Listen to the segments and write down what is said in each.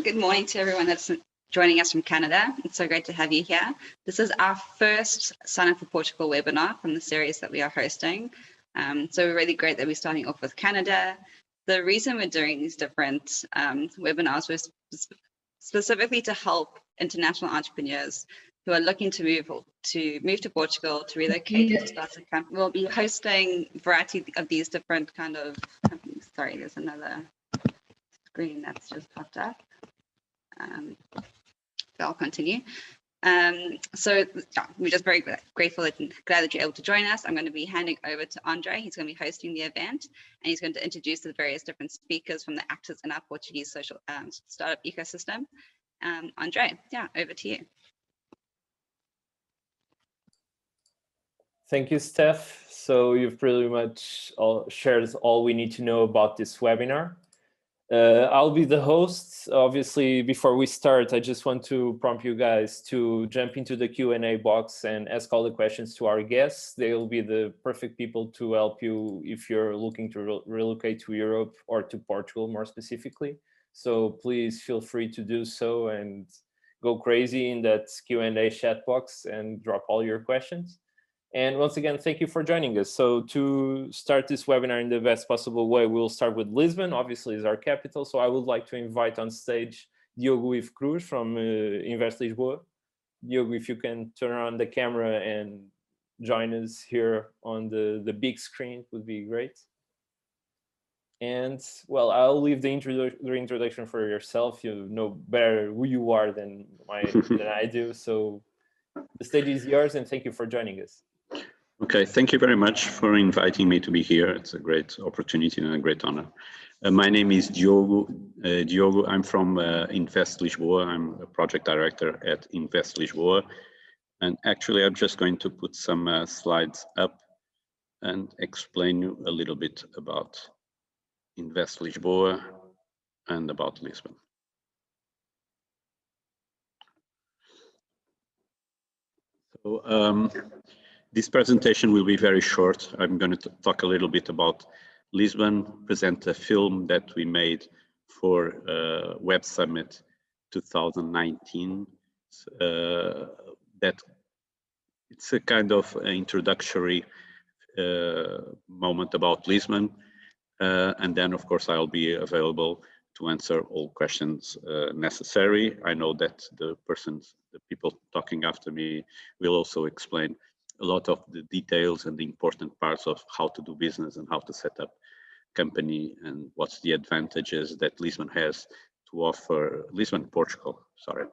Good morning to everyone that's joining us from Canada. It's so great to have you here. This is our first Sign Up for Portugal webinar from the series that we are hosting. So we're really great that we're starting off with Canada. The reason we're doing these different webinars was specifically to help international entrepreneurs who are looking to move to Portugal, to relocate, to start a company. We'll be hosting a variety of these different kind of companies. Sorry, there's another screen that's just popped up. I'll continue. So yeah, we're just very grateful and glad that you're able to join us. I'm going to be handing over to Andre. He's going to be hosting the event, and he's going to introduce the various different speakers from the actors in our Portuguese social startup ecosystem. Andre, yeah, over to you. Thank you, Steph. So you've pretty much shared all we need to know about this webinar. I'll be the host. Obviously, before we start, I just want to prompt you guys to jump into the Q&A box and ask all the questions to our guests. They'll be the perfect people to help you if you're looking to relocate to Europe or to Portugal more specifically. So please feel free to do so and go crazy in that Q&A chat box and drop all your questions. And once again, thank you for joining us. So to start this webinar in the best possible way, we'll start with Lisbon, obviously is our capital. So I would like to invite on stage Diogo with Cruz from Invest Lisboa. Diogo, if you can turn on the camera and join us here on the big screen, would be great. And well, I'll leave the introduction for yourself. You know better who you are than I do. So the stage is yours, and thank you for joining us. Okay, thank you very much for inviting me to be here. It's a great opportunity and a great honor. My name is Diogo. Diogo, I'm from Invest Lisboa. I'm a project director at Invest Lisboa. And actually, I'm just going to put some slides up and explain you a little bit about Invest Lisboa and about Lisbon. So, this presentation will be very short. I'm going to talk a little bit about Lisbon, present a film that we made for Web Summit 2019. That it's a kind of introductory moment about Lisbon. And then, of course, I'll be available to answer all questions necessary. I know that the people talking after me will also explain a lot of the details and the important parts of how to do business and how to set up company and what's the advantages that Lisbon has to offer. Lisbon, Portugal, sorry.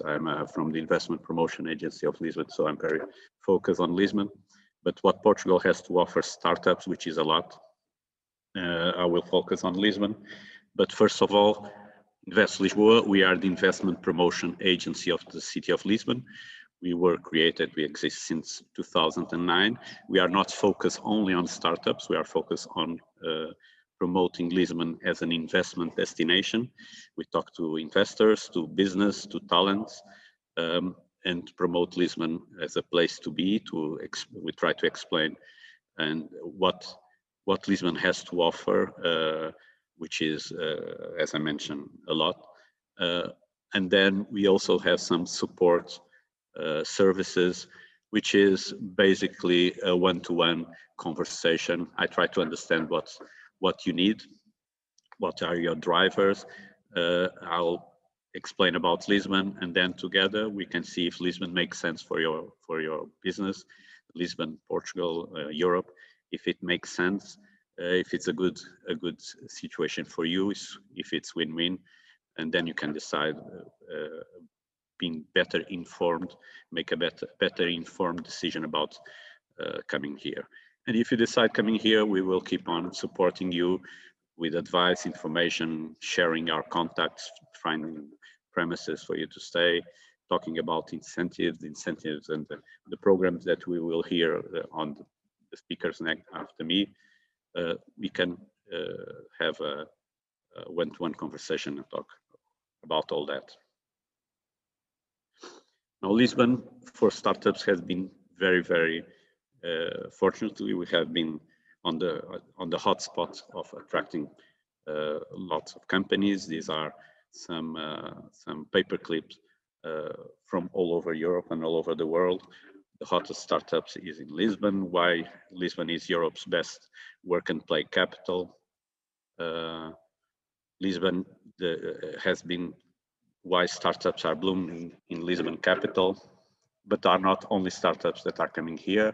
I'm from the investment promotion agency of Lisbon, so I'm very focused on Lisbon. But what Portugal has to offer startups, which is a lot, I will focus on Lisbon. But first of all, Invest Lisboa, we are the investment promotion agency of the city of Lisbon. We exist since 2009. We are not focused only on startups. We are focused on promoting Lisbon as an investment destination. We talk to investors, to business, to talents, and promote Lisbon as a place to be. We try to explain and what Lisbon has to offer, which is, as I mentioned, a lot. And then we also have some support services, which is basically a one-to-one conversation. I try to understand what you need, what are your drivers. I'll explain about Lisbon, and then together we can see if Lisbon makes sense for your business, Lisbon, Portugal, Europe. If it makes sense, if it's a good situation for you, if it's win-win, and then you can decide. Being better informed, make a better informed decision about coming here. And if you decide coming here, we will keep on supporting you with advice, information, sharing our contacts, finding premises for you to stay, talking about incentives and the programs that we will hear on the speakers after me. We can have a one-to-one conversation and talk about all that. Now, Lisbon for startups has been very fortunately, we have been on the hotspot of attracting lots of companies. These are some paper clips from all over Europe and all over the world. The hottest startups is in Lisbon. Why Lisbon is Europe's best work and play capital. Lisbon has been why startups are blooming in Lisbon capital, but are not only startups that are coming here.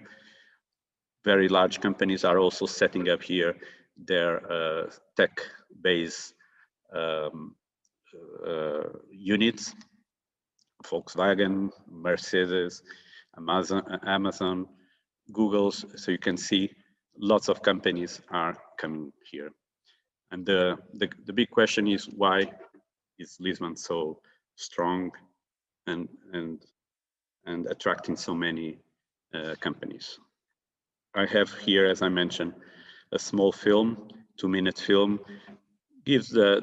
Very large companies are also setting up here their tech-based units. Volkswagen, Mercedes, Amazon, Google. So you can see lots of companies are coming here. And the big question is, why is Lisbon so strong and attracting so many companies? I have here, as I mentioned, a small film, 2-minute film, gives a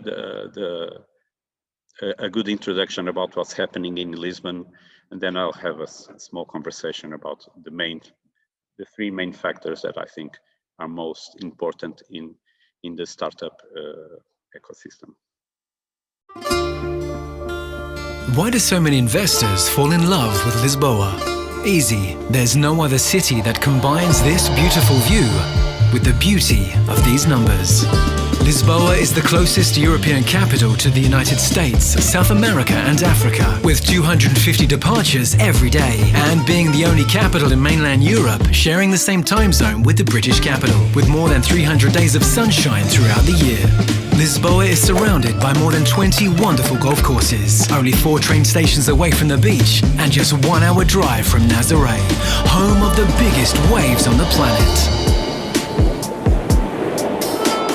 good introduction about what's happening in Lisbon, and then I'll have a small conversation about the 3 main factors that I think are most important in the startup ecosystem. Why do so many investors fall in love with Lisboa? Easy, there's no other city that combines this beautiful view with the beauty of these numbers. Lisboa is the closest European capital to the United States, South America and Africa, with 250 departures every day, and being the only capital in mainland Europe sharing the same time zone with the British capital, with more than 300 days of sunshine throughout the year. Lisboa is surrounded by more than 20 wonderful golf courses, only 4 train stations away from the beach, and just 1 hour drive from Nazaré, home of the biggest waves on the planet.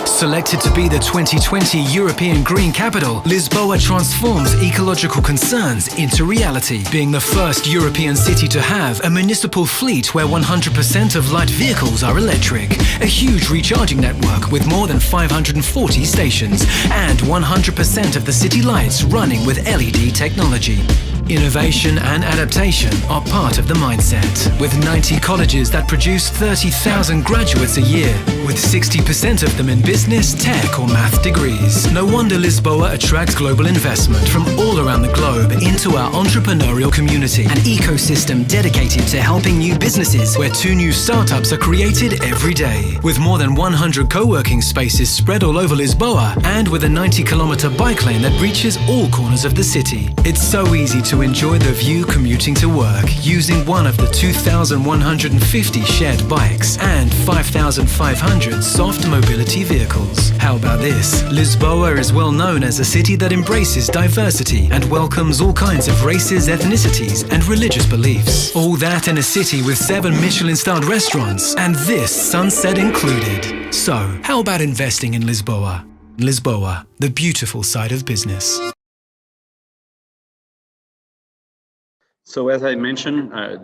Selected to be the 2020 European Green Capital, Lisboa transforms ecological concerns into reality, being the first European city to have a municipal fleet where 100% of light vehicles are electric, a huge recharging network with more than 540 stations, and 100% of the city lights running with LED technology. Innovation and adaptation are part of the mindset, with 90 colleges that produce 30,000 graduates a year, with 60% of them in business, tech or math degrees. No wonder Lisboa attracts global investment from all around the globe into our entrepreneurial community, an ecosystem dedicated to helping new businesses, where 2 new startups are created every day, with more than 100 co-working spaces spread all over Lisboa, and with a 90-kilometer bike lane that reaches all corners of the city. It's so easy to enjoy the view commuting to work using one of the 2,150 shared bikes and 5,500 soft mobility vehicles. How about this? Lisboa is well known as a city that embraces diversity and welcomes all kinds of races, ethnicities and religious beliefs. All that in a city with 7 Michelin-starred restaurants, and this sunset included. So, how about investing in Lisboa? Lisboa, the beautiful side of business. So as I mentioned, I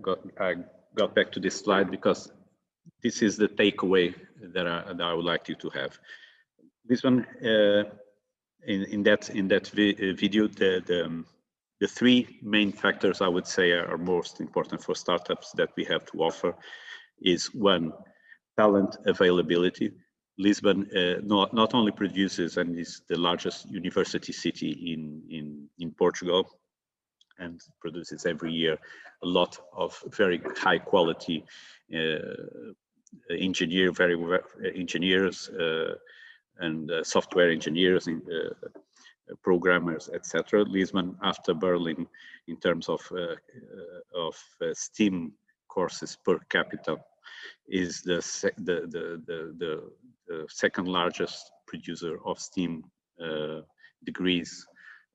got back to this slide because this is the takeaway that I would like you to have. This one, in that video, the 3 main factors I would say are most important for startups that we have to offer is 1, talent availability. Lisbon not only produces and is the largest university city in Portugal, and produces every year a lot of very high quality engineers and software engineers, programmers, etc. Lisbon, after Berlin, in terms of STEAM courses per capita, is the second largest producer of STEAM degrees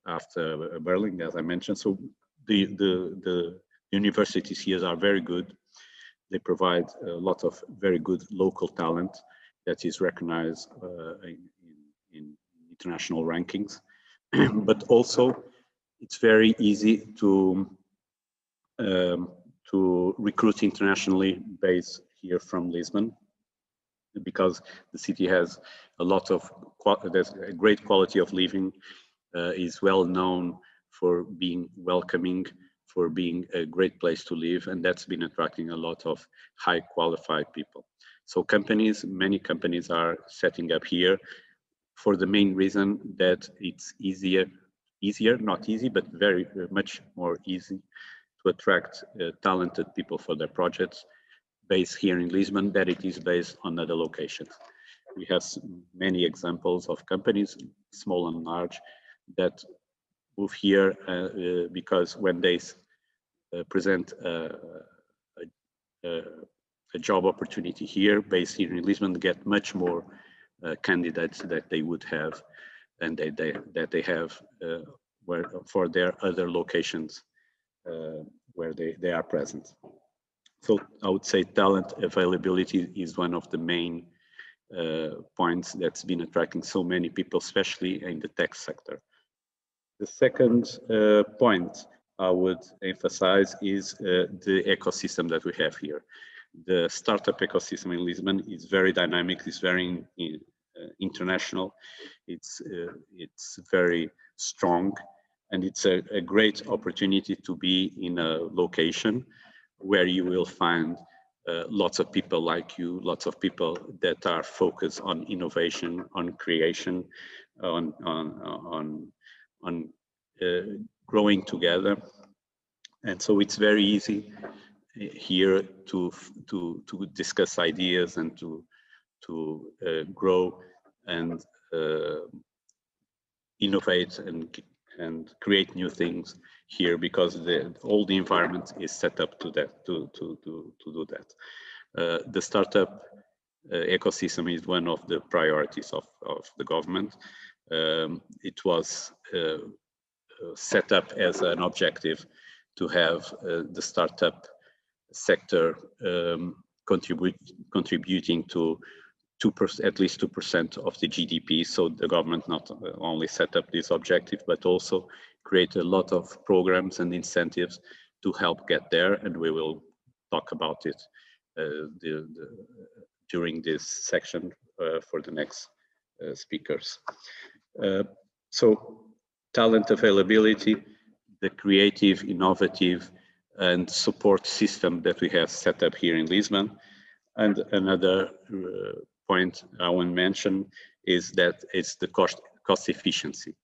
after Berlin, as I mentioned. So the universities here are very good. They provide a lot of very good local talent that is recognized in international rankings. But also, it's very easy to recruit internationally based here from Lisbon, because the city has a lot of there's a great quality of living. Is well known for being welcoming, for being a great place to live, and that's been attracting a lot of high qualified people. So many companies are setting up here. for the main reason that it's easier, not easy, but very much more easy to attract talented people for their projects based here in Lisbon than it is based on other locations. We have many examples of companies, small and large, that move here because when they present a job opportunity here, based here in Lisbon, get much more candidates that they would have and that they have where for their other locations where they are present. So I would say talent availability is one of the main points that's been attracting so many people, especially in the tech sector. The second point I would emphasize is the ecosystem that we have here. The startup ecosystem in Lisbon is very dynamic, it's very international, it's very strong, and it's a great opportunity to be in a location where you will find lots of people like you, lots of people that are focused on innovation, on creation, on growing together. And so it's very easy here to discuss ideas and to grow and innovate and create new things here, because all the environment is set up to that to do that. The startup ecosystem is one of the priorities of the government. It was set up as an objective to have the startup sector contributing to at least 2% of the GDP. So the government not only set up this objective, but also create a lot of programs and incentives to help get there. And we will talk about it during this section for the next speakers. So talent availability, the creative, innovative, and support system that we have set up here in Lisbon. And another point I want to mention is that it's the cost efficiency,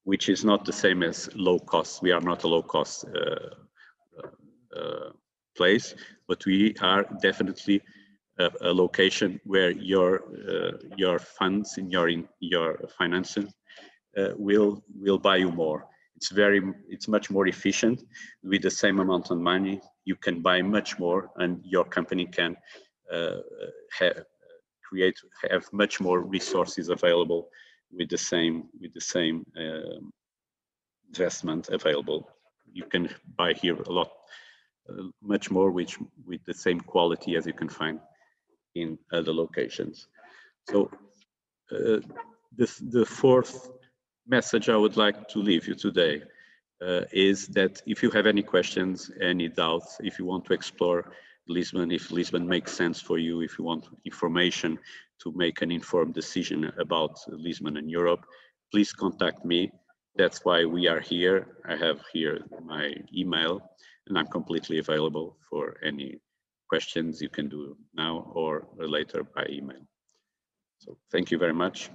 which is not the same as low cost. We are not a low cost place, but we are definitely a location where your funds and your finances will buy you more. It's much more efficient. With the same amount of money, you can buy much more, and your company can have much more resources available with the same investment available. You can buy here a lot, much more, with the same quality as you can find in other locations. So the fourth message I would like to leave you today is that if you have any questions, any doubts, if you want to explore Lisbon, if Lisbon makes sense for you, if you want information to make an informed decision about Lisbon and Europe, please contact me. That's why we are here. I have here my email, and I'm completely available for any questions you can do now or later by email. So thank you very much.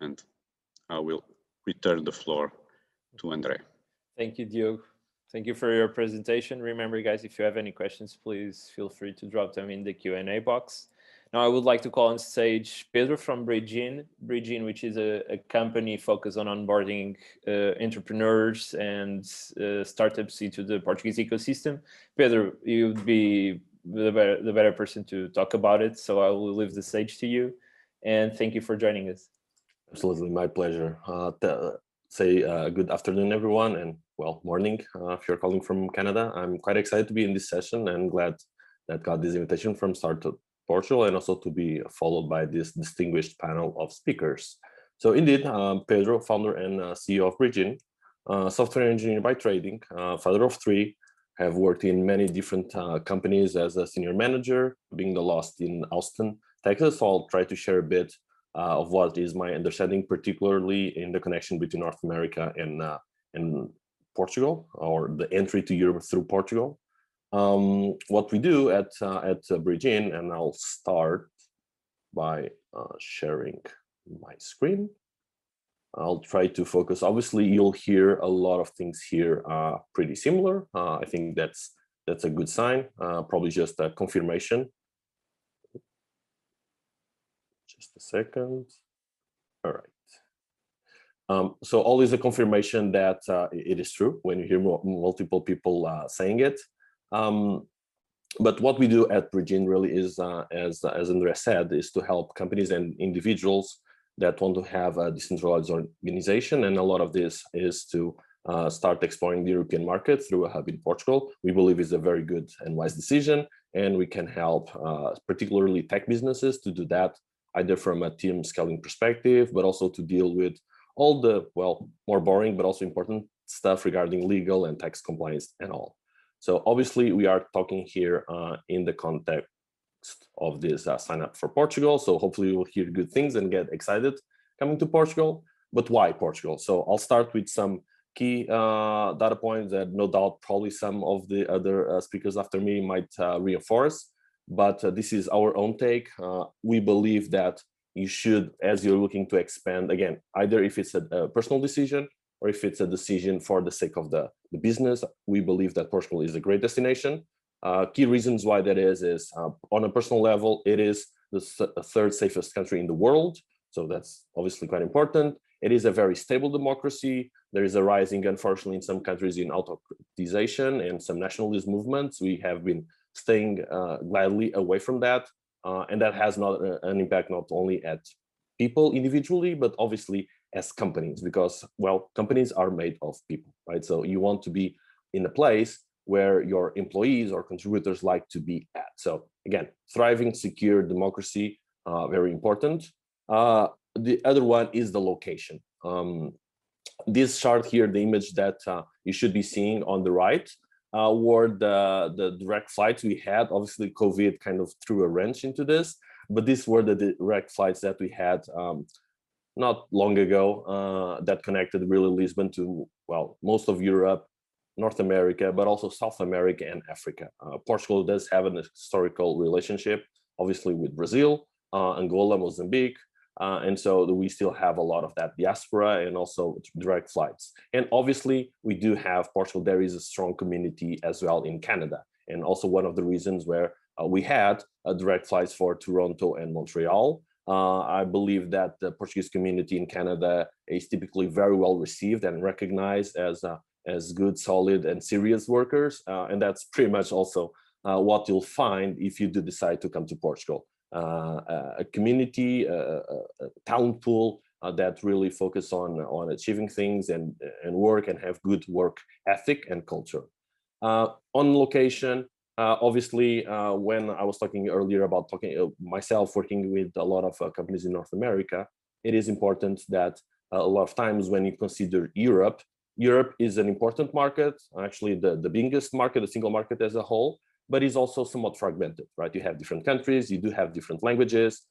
And I will return the floor to André. Thank you, Diogo. Thank you for your presentation. Remember, guys, if you have any questions, please feel free to drop them in the Q&A box. Now, I would like to call on stage Pedro from Bridgin, which is a company focused on onboarding entrepreneurs and startups into the Portuguese ecosystem. Pedro, you'd be the better person to talk about it, so I will leave the stage to you. And thank you for joining us. Absolutely, my pleasure. Good afternoon, everyone, and well, morning if you're calling from Canada. I'm quite excited to be in this session and glad that got this invitation from Startup Portugal, and also to be followed by this distinguished panel of speakers. So indeed, Pedro, founder and CEO of Bridgin, software engineer by trading, father of three, have worked in many different companies as a senior manager, being the last in Austin, Texas. So I'll try to share a bit of what is my understanding, particularly in the connection between North America and Portugal, or the entry to Europe through Portugal. What we do at Bridgin, and I'll start by sharing my screen. I'll try to focus. Obviously, you'll hear a lot of things here pretty similar. I think that's a good sign, probably just a confirmation. Just a second. All right. So always a confirmation that it is true when you hear multiple people saying it. But what we do at Bridgin really is, as Andrea said, is to help companies and individuals that want to have a decentralized organization. And a lot of this is to start exploring the European market through a hub in Portugal. We believe is a very good and wise decision. And we can help particularly tech businesses to do that, either from a team scaling perspective, but also to deal with all the, well, more boring, but also important stuff regarding legal and tax compliance and all. So obviously we are talking here in the context of this sign up for Portugal. So hopefully you'll hear good things and get excited coming to Portugal. But why Portugal? So I'll start with some key data points that no doubt probably some of the other speakers after me might reinforce. But this is our own take. We believe that you should, as you're looking to expand, again, either if it's a personal decision or if it's a decision for the sake of the business, we believe that Portugal is a great destination. Key reasons why that is on a personal level, it is the third safest country in the world. So that's obviously quite important. It is a very stable democracy. There is a rising, unfortunately, in some countries in autocratization and some nationalist movements. We have been staying gladly away from that. And that has not an impact not only at people individually, but obviously as companies, because, well, companies are made of people, right? So you want to be in a place where your employees or contributors like to be at. So again, thriving, secure democracy, very important. The other one is the location. This chart here, the image that you should be seeing on the right, were the direct flights we had. Obviously, COVID kind of threw a wrench into this, but these were the direct flights that we had not long ago that connected really Lisbon to, well, most of Europe, North America, but also South America and Africa. Portugal does have an historical relationship, obviously, with Brazil, Angola, Mozambique, and so we still have a lot of that diaspora and also direct flights. And obviously, we do have Portugal. There is a strong community as well in Canada, and also one of the reasons where we had direct flights for Toronto and Montreal. I believe that the Portuguese community in Canada is typically very well received and recognized as good, solid, and serious workers. And that's pretty much also what you'll find if you do decide to come to Portugal. A community, a talent pool that really focus on achieving things and work and have good work ethic and culture. On location, obviously, when I was talking earlier about myself working with a lot of companies in North America, it is important that a lot of times when you consider Europe is an important market, actually the biggest market, the single market as a whole, but is also somewhat fragmented, right? You have different countries, you do have different languages.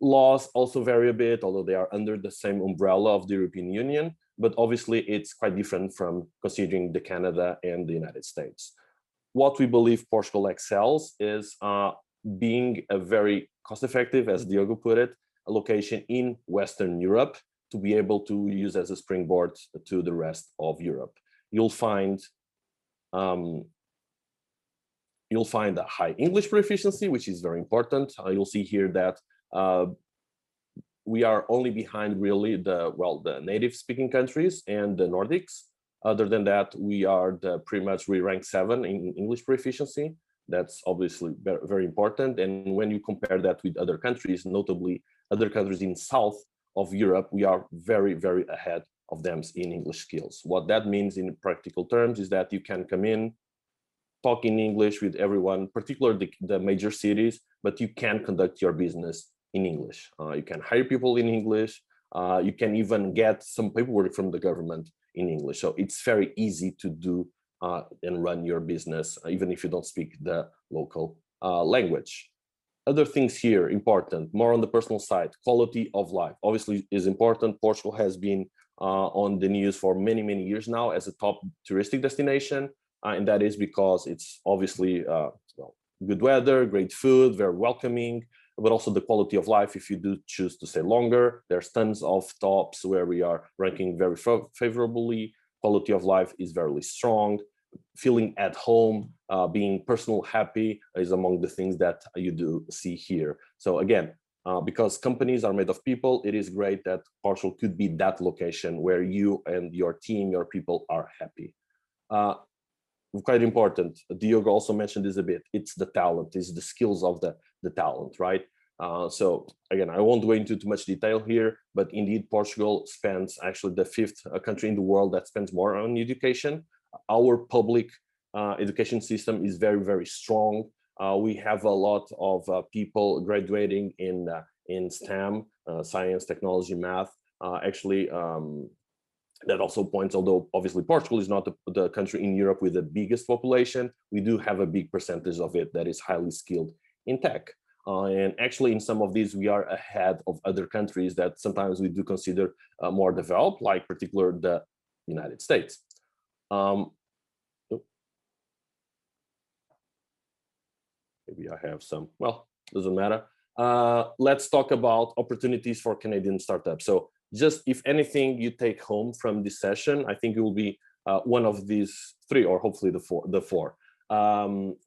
Laws also vary a bit, although they are under the same umbrella of the European Union, but obviously it's quite different from considering the Canada and the United States. What we believe Portugal excels is being a very cost-effective, as Diogo put it, a location in Western Europe to be able to use as a springboard to the rest of Europe. You'll find a high English proficiency, which is very important. You'll see here that we are only behind really the native-speaking countries and the Nordics. Other than that, we rank 7 in English proficiency. That's obviously very important. And when you compare that with other countries, notably other countries in South of Europe, we are very, very ahead of them in English skills. What that means in practical terms is that you can come in, talk in English with everyone, particularly the major cities, but you can conduct your business in English. You can hire people in English. You can even get some paperwork from the government in English. So it's very easy to do and run your business, even if you don't speak the local language. Other things here important, more on the personal side, quality of life obviously is important. Portugal has been on the news for many, many years now as a top touristic destination. And that is because it's obviously good weather, great food, very welcoming. but also the quality of life if you do choose to stay longer. There's tons of tops where we are ranking very favorably. Quality of life is very strong. Feeling at home, being personal happy is among the things that you do see here. So again, because companies are made of people, it is great that Portugal could be that location where you and your team, your people are happy. Quite important. Diogo also mentioned this a bit. It's the talent, it's the skills of the talent, right? So again, I won't go into too much detail here, but indeed Portugal spends actually the 5th country in the world that spends more on education. Our public education system is very, very strong. We have a lot of people graduating in STEM, science, technology, math. That also points, although obviously Portugal is not the country in Europe with the biggest population, we do have a big percentage of it that is highly skilled in tech. And actually in some of these, we are ahead of other countries that sometimes we do consider more developed, like particularly the United States. Maybe I have some, well, doesn't matter. Let's talk about opportunities for Canadian startups. So just if anything you take home from this session, I think it will be one of these 3 or hopefully the four.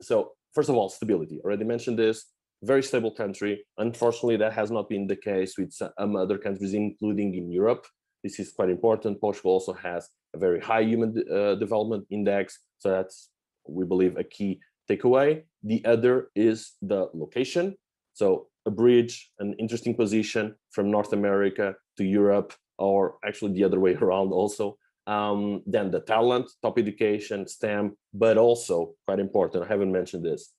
So first of all, stability. Already mentioned this, very stable country. Unfortunately, that has not been the case with some other countries, including in Europe. This is quite important. Portugal also has a very high human development index. So that's, we believe, a key takeaway. The other is the location. So a bridge, an interesting position from North America to Europe, or actually the other way around also. Then the talent, top education, STEM, but also quite important, I haven't mentioned this,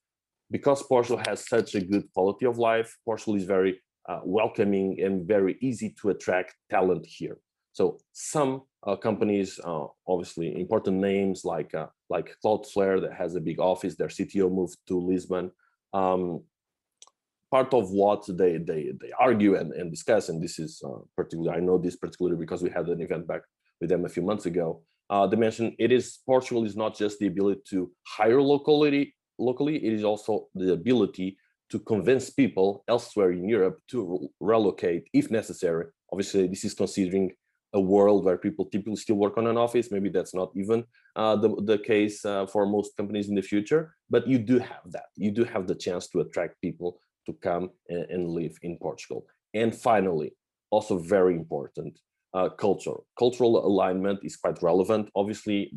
because Portugal has such a good quality of life, Portugal is very welcoming and very easy to attract talent here. So some companies, obviously important names like Cloudflare that has a big office, their CTO moved to Lisbon. Part of what they argue and discuss, and this is particularly, I know this particularly because we had an event back with them a few months ago. They mentioned Portugal is not just the ability to hire locally, it is also the ability to convince people elsewhere in Europe to relocate if necessary. Obviously, this is considering a world where people typically still work on an office. Maybe that's not even the case for most companies in the future, but you do have that. You do have the chance to attract people to come and live in Portugal. And finally, also very important, cultural alignment is quite relevant. Obviously,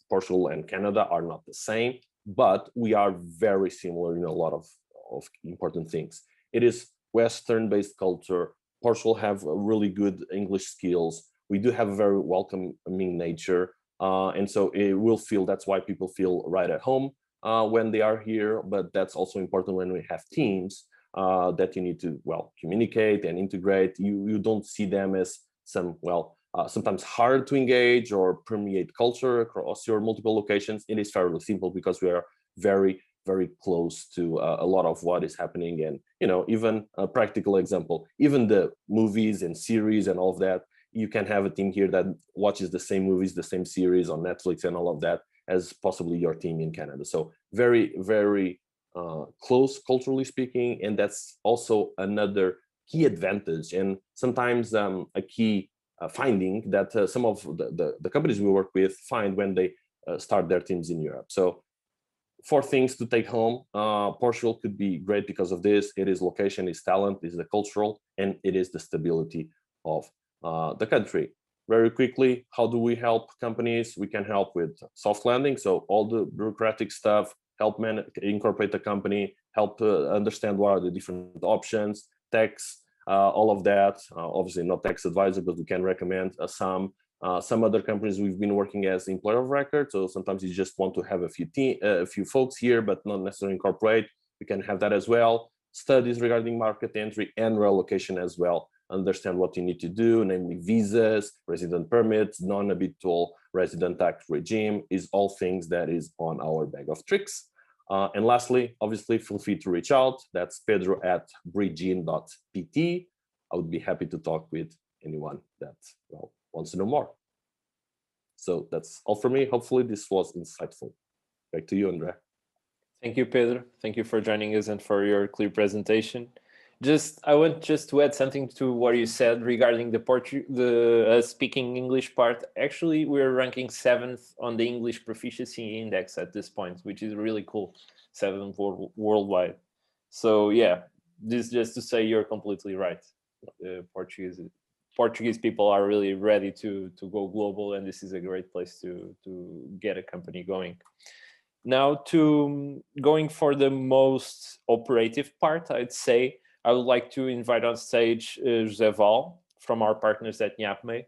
Portugal and Canada are not the same, but we are very similar in a lot of important things. It is Western-based culture. Portugal have really good English skills. We do have a very welcoming nature. And so that's why people feel right at home when they are here, but that's also important when we have teams that you need to, communicate and integrate. You don't see them as sometimes hard to engage or permeate culture across your multiple locations. It is fairly simple because we are very, very close to a lot of what is happening. And, even a practical example, even the movies and series and all of that, you can have a team here that watches the same movies, the same series on Netflix and all of that as possibly your team in Canada. So very, very close culturally speaking. And that's also another key advantage. And sometimes a key finding that some of the companies we work with find when they start their teams in Europe. So 4 things to take home. Portugal could be great because of this. It is location, it's talent, it's the cultural, and it is the stability of the country. Very quickly, how do we help companies? We can help with soft landing. So all the bureaucratic stuff, help incorporate the company, help understand what are the different options, tax, all of that. Obviously not tax advisor, but we can recommend some. Some other companies we've been working as employer of record. So sometimes you just want to have a few folks here, but not necessarily incorporate. We can have that as well. Studies regarding market entry and relocation as well. Understand what you need to do, namely visas, resident permits, non-habitual resident tax regime is all things that is on our bag of tricks. And lastly, obviously, feel free to reach out. That's Pedro at bridgin.pt. I would be happy to talk with anyone that wants to know more. So that's all for me. Hopefully this was insightful. Back to you, Andre. Thank you, Pedro. Thank you for joining us and for your clear presentation. I want just to add something to what you said regarding the speaking English part. Actually, we're ranking 7th on the English proficiency index at this point, which is really cool. 7th worldwide. So yeah, this just to say you're completely right. Portuguese people are really ready to go global, and this is a great place to get a company going. Now, to going for the most operative part, I'd say I would like to invite on stage José Val from our partners at IAPMEI.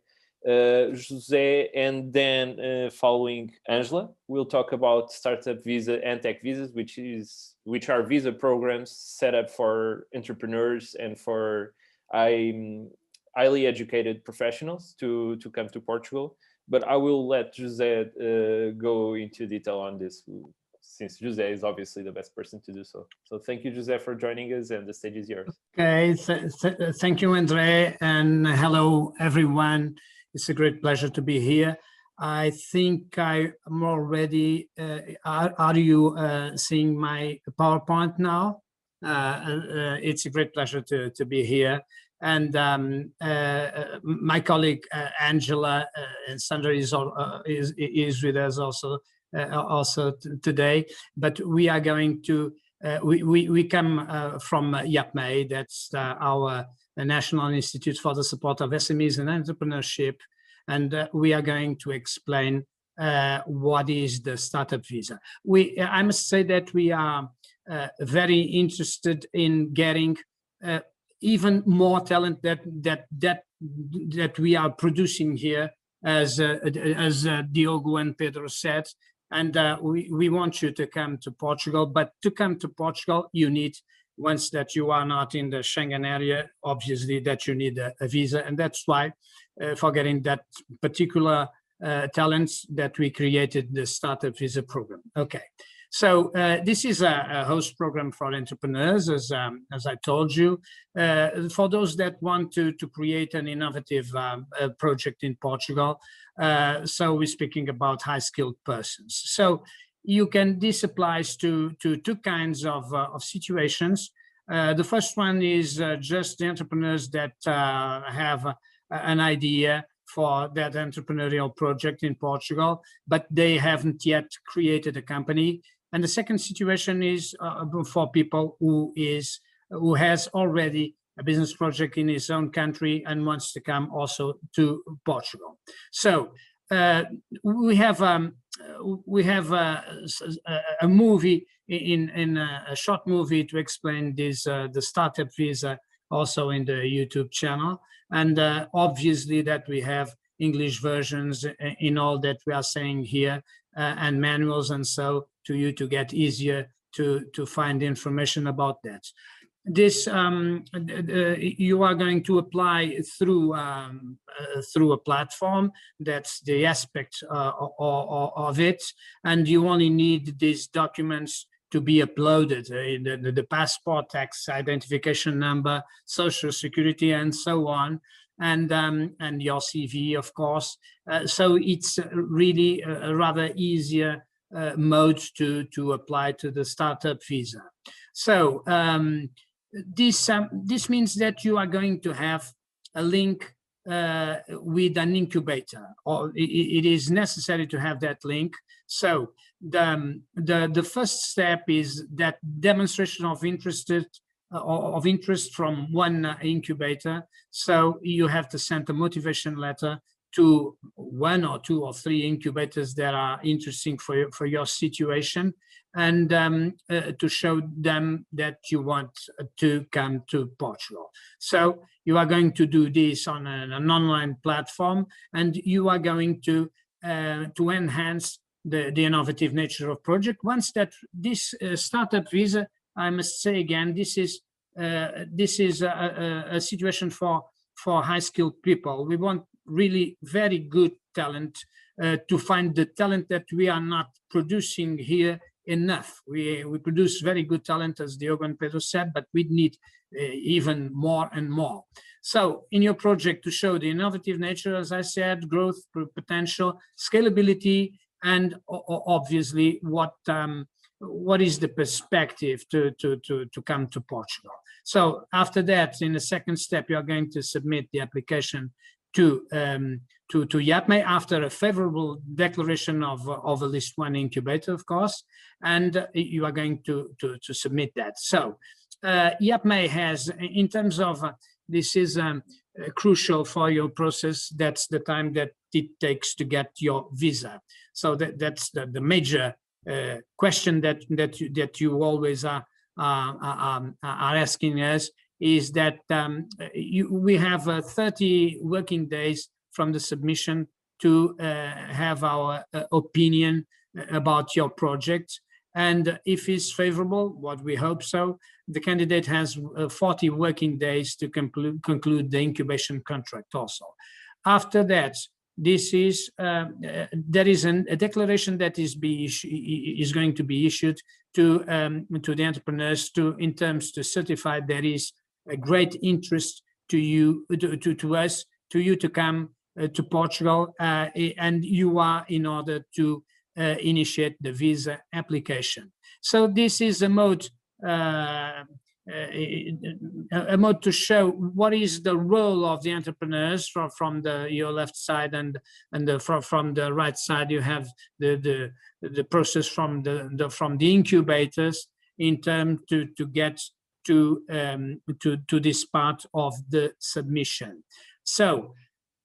José, and then following Angela, we'll talk about startup visa and tech visas, which are visa programs set up for entrepreneurs and for highly educated professionals to come to Portugal. But I will let José go into detail on this, since José is obviously the best person to do so. So thank you, José, for joining us, and the stage is yours. Okay, thank you, André, and hello, everyone. It's a great pleasure to be here. I think I'm already, are you seeing my PowerPoint now? It's a great pleasure to be here. And my colleague Angela and Sandra is with us also today. But we are going to we come from IAPMEI. That's our National Institute for the Support of SMEs and Entrepreneurship, and we are going to explain what is the startup visa. I must say that we are very interested in getting even more talent that we are producing here, as Diogo and Pedro said, and we want you to come to Portugal. But to come to Portugal, you need, once that you are not in the Schengen area, obviously that you need a visa, and that's why for getting that particular talents that we created the startup visa program. Okay. So this is a host program for entrepreneurs, as I told you, for those that want to create an innovative project in Portugal. So we're speaking about high-skilled persons. So this applies to two kinds of situations. The first one is just the entrepreneurs that have an idea for that entrepreneurial project in Portugal, but they haven't yet created a company. And the second situation is for people who has already a business project in his own country and wants to come also to Portugal. So we have a movie in a short movie to explain this the startup visa also in the YouTube channel, and obviously that we have English versions in all that we are saying here, and manuals, and so to you to get easier to find information about that. This you are going to apply through a platform. That's the aspect of it, and you only need these documents to be uploaded: the passport, tax identification number, social security, and so on, and your CV, of course. So it's really a rather easier mode to apply to the startup visa. So this means that you are going to have a link with an incubator, or it is necessary to have that link. So the first step is that demonstration of interest from one incubator. So you have to send a motivation letter to 1 or 2 or 3 incubators that are interesting for your situation, and to show them that you want to come to Portugal. So you are going to do this on an online platform, and you are going to enhance the innovative nature of project. Once that this startup visa, I must say again, this is a situation for high-skilled people. We want really very good talent, to find the talent that we are not producing here enough. We produce very good talent, as Diogo and Pedro said, but we need even more and more. So in your project, to show the innovative nature, as I said, growth potential, scalability, and obviously what is the perspective to come to Portugal. So after that, in the second step, you are going to submit the application to IAPMEI after a favorable declaration of a list one incubator, of course, and you are going to submit that. So IAPMEI has, in terms of this is crucial for your process. That's the time that it takes to get your visa. So that's the major question that you always are asking us, is that we have 30 working days from the submission to have our opinion about your project. And if it's favorable, what we hope so, the candidate has 40 working days to conclude the incubation contract also. After that, this is there is a declaration that is going to be issued to the entrepreneurs in terms to certify there is a great interest to you to come to Portugal, and you are in order to initiate the visa application. So this is a mode to show what is the role of the entrepreneurs from your left side, and from the right side you have the process from the incubators in terms to get to this part of the submission. So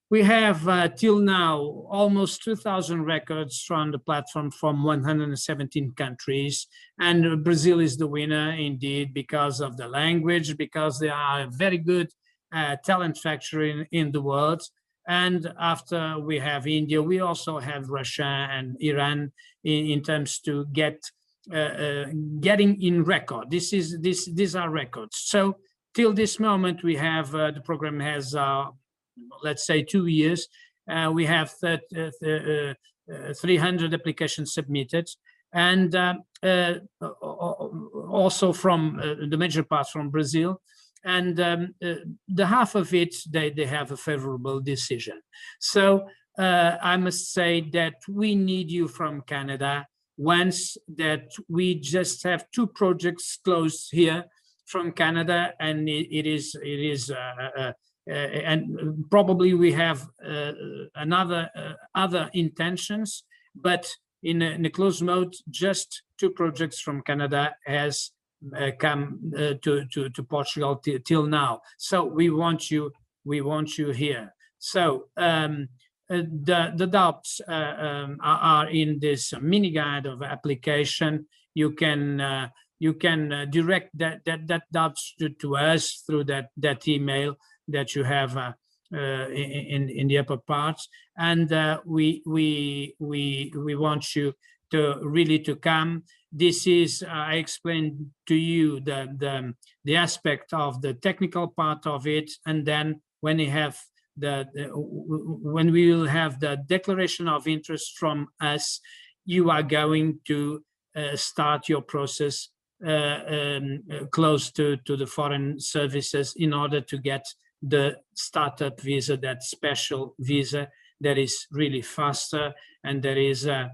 we have till now almost 2,000 records from the platform from 117 countries, and Brazil is the winner indeed because of the language, because they are a very good talent factory in the world. And after we have India, we also have Russia and Iran in terms to getting in record. These are records. So till this moment we have the program has let's say 2 years. We have 300 applications submitted, and also from the major part from Brazil, and the half of it they have a favorable decision. So I must say that we need you from Canada. Once that we just have 2 projects closed here from Canada, and it is and probably we have other intentions, but in a closed mode, just 2 projects from Canada has come to Portugal till now. So we want you here. So the doubts are in this mini guide of application. You can direct that doubts to us through that email that you have in the upper parts, and we want you to really to come. This is I explained to you the aspect of the technical part of it, and then when you have when we will have the declaration of interest from us, you are going to start your process close to the foreign services in order to get the startup visa, that special visa that is really faster, and there is a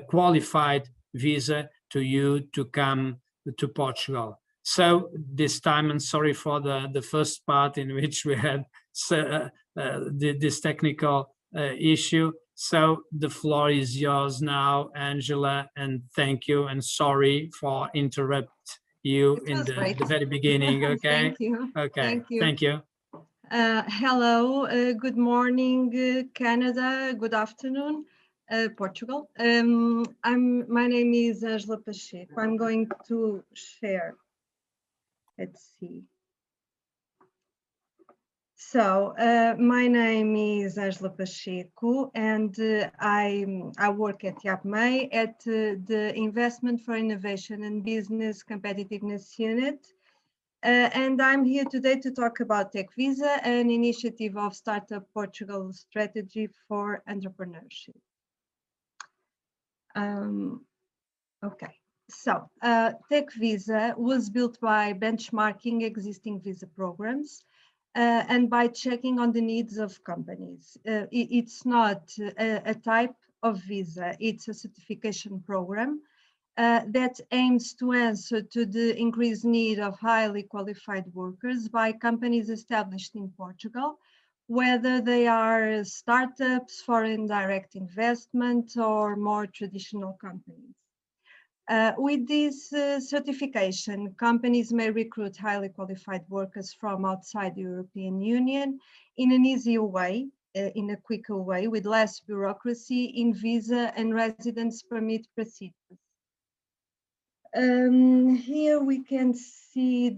qualified visa to you to come to Portugal. So this time, and sorry for the first part in which we had this technical issue. So the floor is yours now, Angela, and thank you, and sorry for interrupt you in the very beginning. Okay. Thank you. Okay. Thank you. Hello, good morning, Canada. Good afternoon, Portugal. My name is Angela Pacheco. I'm going to share. Let's see. So my name is Angela Pacheco, and I work at IAPMEI at the Investment for Innovation and Business Competitiveness Unit. And I'm here today to talk about Tech Visa, an initiative of Startup Portugal strategy for entrepreneurship. Okay, so Tech Visa was built by benchmarking existing visa programs and by checking on the needs of companies. It's not a type of visa, it's a certification program. that aims to answer to the increased need of highly qualified workers by companies established in Portugal, whether they are startups, foreign direct investment, or more traditional companies. With this certification, companies may recruit highly qualified workers from outside the European Union in an easier way, in a quicker way, with less bureaucracy in visa and residence permit procedures. Here we can see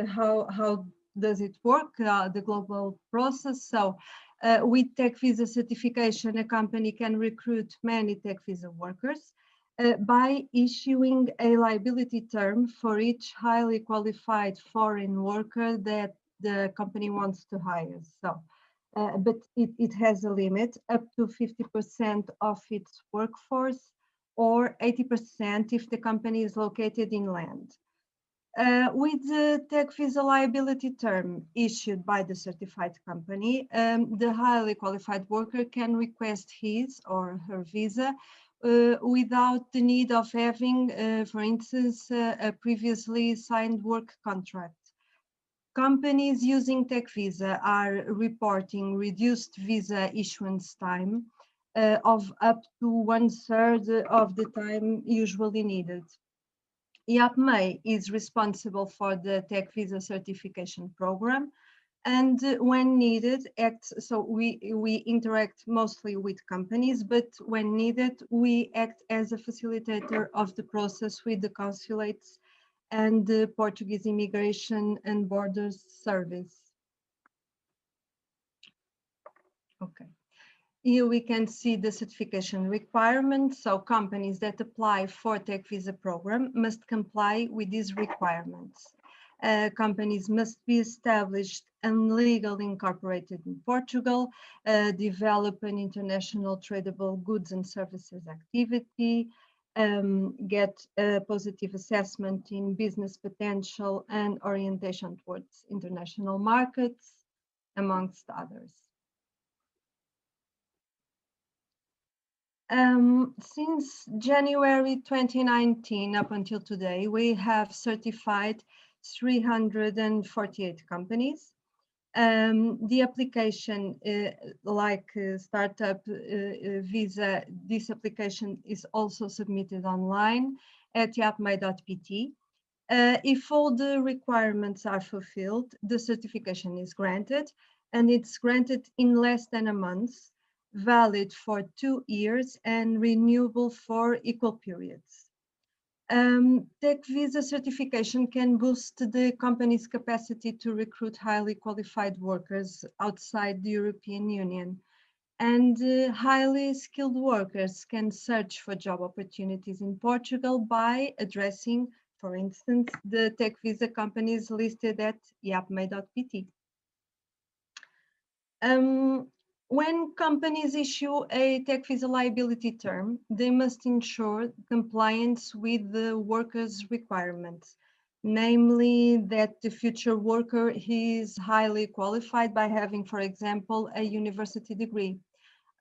how does it work, the global process. So with tech visa certification, a company can recruit many tech visa workers by issuing a liability term for each highly qualified foreign worker that the company wants to hire. So, but it has a limit up to 50% of its workforce, or 80% if the company is located inland. With the tech visa liability term issued by the certified company, the highly qualified worker can request his or her visa without the need of having, for instance, a previously signed work contract. Companies using tech visa are reporting reduced visa issuance time of up to 1/3 of the time usually needed. IAPMEI is responsible for the tech visa certification program, and when needed, so we interact mostly with companies, but when needed, we act as a facilitator of the process with the consulates and the Portuguese Immigration and Borders Service. Okay. Here we can see the certification requirements. So companies that apply for tech visa program must comply with these requirements. Companies must be established and legally incorporated in Portugal, develop an international tradable goods and services activity, get a positive assessment in business potential and orientation towards international markets, amongst others. Since January 2019 up until today, we have certified 348 companies. The application, like startup visa, this application is also submitted online at iapmei.pt. If all the requirements are fulfilled, the certification is granted, and it's granted in less than a month, valid for 2 years and renewable for equal periods. Tech visa certification can boost the company's capacity to recruit highly qualified workers outside the European Union. And highly skilled workers can search for job opportunities in Portugal by addressing, for instance, the tech visa companies listed at iapmei.pt. When companies issue a tech visa liability term, they must ensure compliance with the worker's requirements, namely that the future worker is highly qualified by having, for example, a university degree.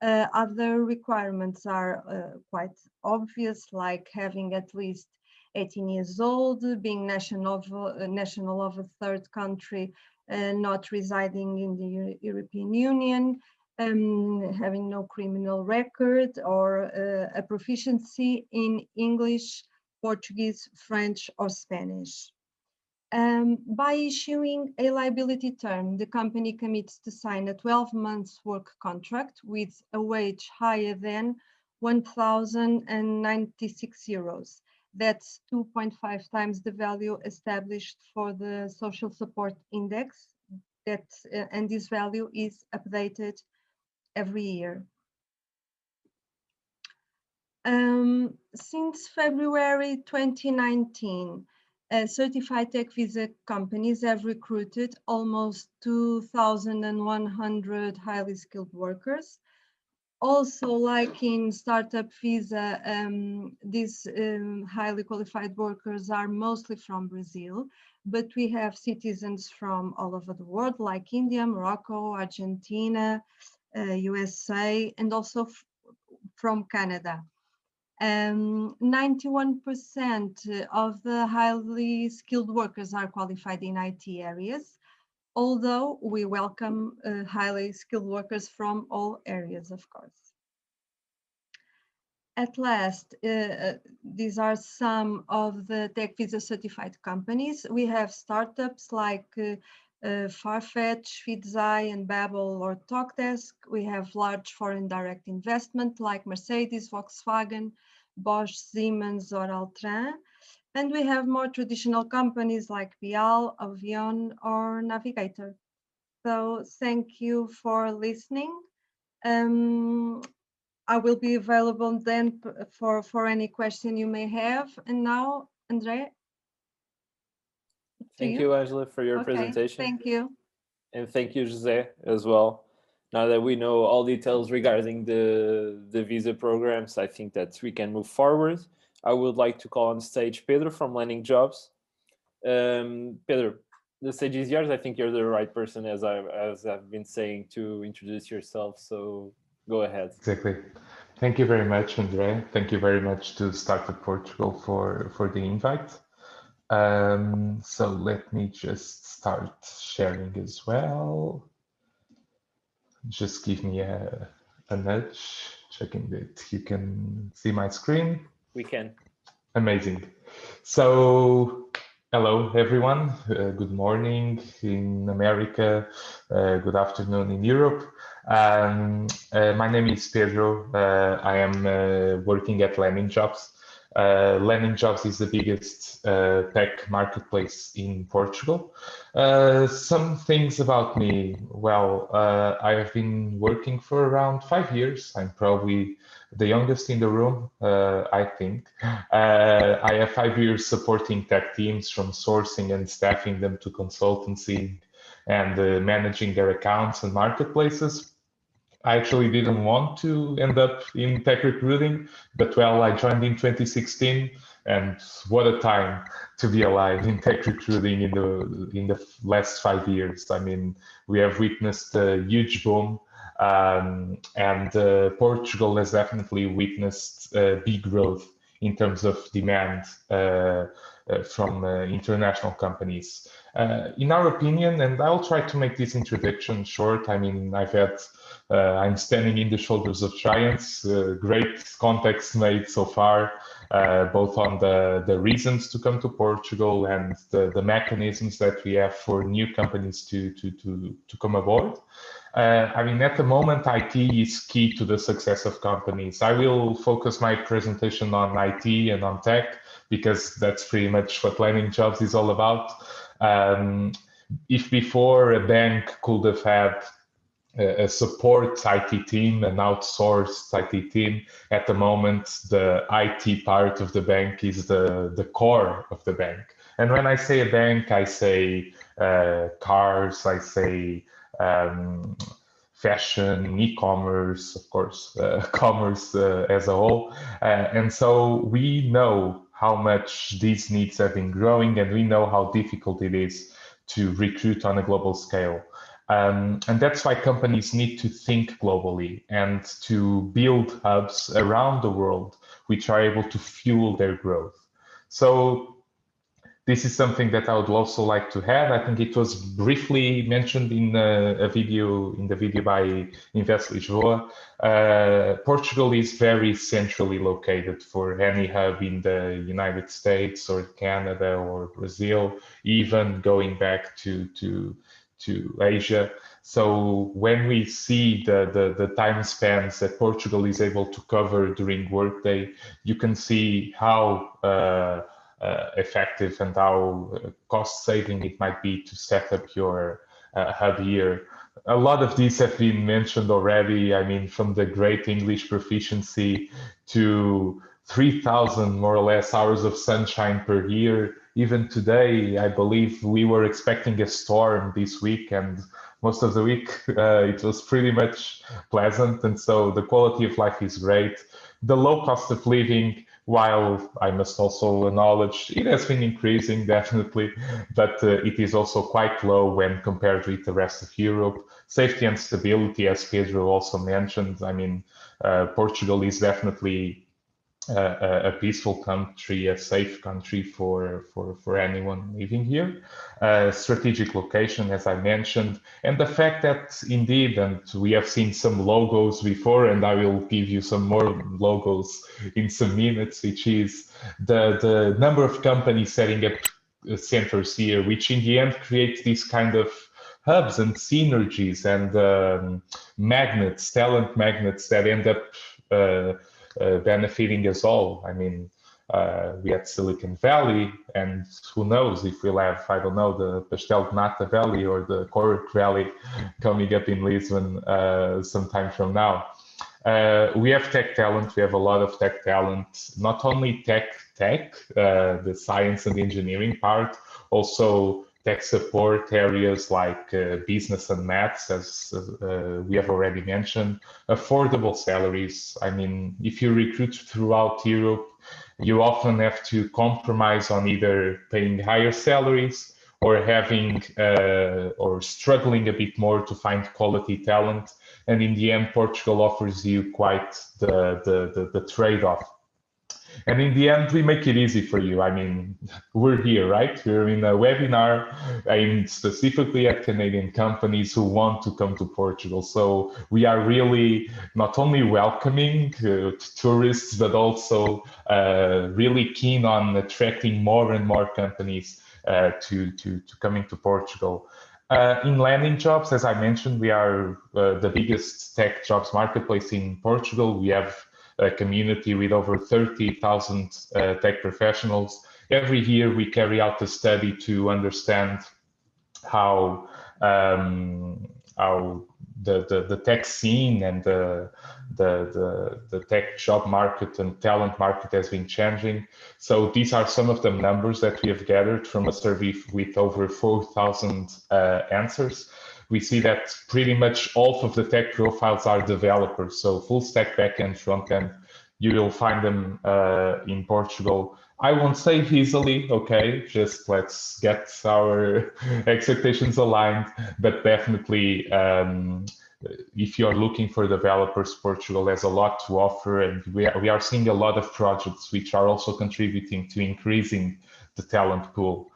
Other requirements are quite obvious, like having at least 18 years old, being national of a third country, not residing in the European Union, having no criminal record, or a proficiency in English, Portuguese, French, or Spanish. By issuing a liability term, the company commits to sign a 12-month work contract with a wage higher than 1,096 euros. That's 2.5 times the value established for the social support index, and this value is updated every year. Since February 2019, certified tech visa companies have recruited almost 2,100 highly skilled workers. Also, like in startup visa, these highly qualified workers are mostly from Brazil, but we have citizens from all over the world, like India, Morocco, Argentina, USA, and also from Canada. 91% of the highly skilled workers are qualified in IT areas, although we welcome highly skilled workers from all areas, of course. At last, these are some of the Tech Visa certified companies. We have startups like Farfetch, Feedzai, and Babel or Talkdesk. We have large foreign direct investment like Mercedes, Volkswagen, Bosch, Siemens, or Altran. And we have more traditional companies like Bial, Alvim, or Navigator. So thank you for listening. I will be available then for any question you may have. And now, Andre. Thank you, Angela, for your presentation. Thank you. And thank you, Jose, as well. Now that we know all details regarding the visa programs, I think that we can move forward. I would like to call on stage Pedro from Landing Jobs. Pedro, the stage is yours. I think you're the right person, as I've been saying, to introduce yourself. So go ahead. Exactly. Thank you very much, Andre. Thank you very much to Startup Portugal for the invite. So let me just start sharing as well. Just give me a nudge, checking that you can see my screen. We can. Amazing. So hello, everyone. Good morning in America. Good afternoon in Europe. My name is Pedro. I am working at Landing Jobs. Landing Jobs is the biggest tech marketplace in Portugal. Some things about me. Well, I have been working for around 5 years. I'm probably the youngest in the room, I think. I have 5 years supporting tech teams, from sourcing and staffing them to consultancy and managing their accounts and marketplaces. I actually didn't want to end up in tech recruiting, but well, I joined in 2016, and what a time to be alive in tech recruiting in the last 5 years. I mean, we have witnessed a huge boom, and Portugal has definitely witnessed big growth in terms of demand from international companies. In our opinion, and I'll try to make this introduction short. I mean, I'm standing in the shoulders of giants. Great context made so far, both on the reasons to come to Portugal and the mechanisms that we have for new companies to come aboard. I mean, at the moment, IT is key to the success of companies. I will focus my presentation on IT and on tech, because that's pretty much what Landing Jobs is all about. If before a bank could have had a support IT team, an outsourced IT team, at the moment, the IT part of the bank is the core of the bank. And when I say a bank, I say cars, I say fashion, e-commerce, of course, commerce as a whole. And so we know how much these needs have been growing, and we know how difficult it is to recruit on a global scale. And that's why companies need to think globally and to build hubs around the world which are able to fuel their growth. So this is something that I would also like to have. I think it was briefly mentioned in the video by Invest Lisboa. Portugal is very centrally located for any hub in the United States or Canada or Brazil, even going back to Asia. So when we see the time spans that Portugal is able to cover during workday, you can see how effective and how cost saving it might be to set up your hub here. A lot of these have been mentioned already. I mean, from the great English proficiency to 3,000 more or less hours of sunshine per year. Even today, I believe we were expecting a storm this week, and most of the week it was pretty much pleasant. And so the quality of life is great. The low cost of living, while I must also acknowledge it has been increasing definitely, but it is also quite low when compared with the rest of Europe. Safety and stability, as Pedro also mentioned, I mean, Portugal is definitely a peaceful country, a safe country for anyone living here. Strategic location, as I mentioned, and the fact that indeed, and we have seen some logos before, and I will give you some more logos in some minutes, which is the number of companies setting up centers here, which in the end creates these kind of hubs and synergies and magnets, talent magnets that end up benefiting us all. I mean, we had Silicon Valley, and who knows if we'll have, I don't know, the Pastel de Nata Valley or the Cork Valley coming up in Lisbon sometime from now. We have tech talent, we have a lot of tech talent, not only tech, the science and engineering part, also tech support areas like business and maths, as we have already mentioned, affordable salaries. I mean, if you recruit throughout Europe, you often have to compromise on either paying higher salaries or having or struggling a bit more to find quality talent. And in the end, Portugal offers you quite the trade-off. And in the end, we make it easy for you. I mean, we're here, right? We're in a webinar aimed specifically at Canadian companies who want to come to Portugal. So we are really not only welcoming tourists, but also really keen on attracting more and more companies to coming to Portugal. In landing jobs, as I mentioned, we are the biggest tech jobs marketplace in Portugal. We have a community with over 30,000 tech professionals. Every year we carry out a study to understand how the tech scene and the tech job market and talent market has been changing. So these are some of the numbers that we have gathered from a survey with over 4,000 answers. We see that pretty much all of the tech profiles are developers, so full stack, backend, frontend. You will find them in Portugal. I won't say easily, okay, just let's get our expectations aligned, but definitely if you're looking for developers, Portugal has a lot to offer, and we are seeing a lot of projects which are also contributing to increasing the talent pool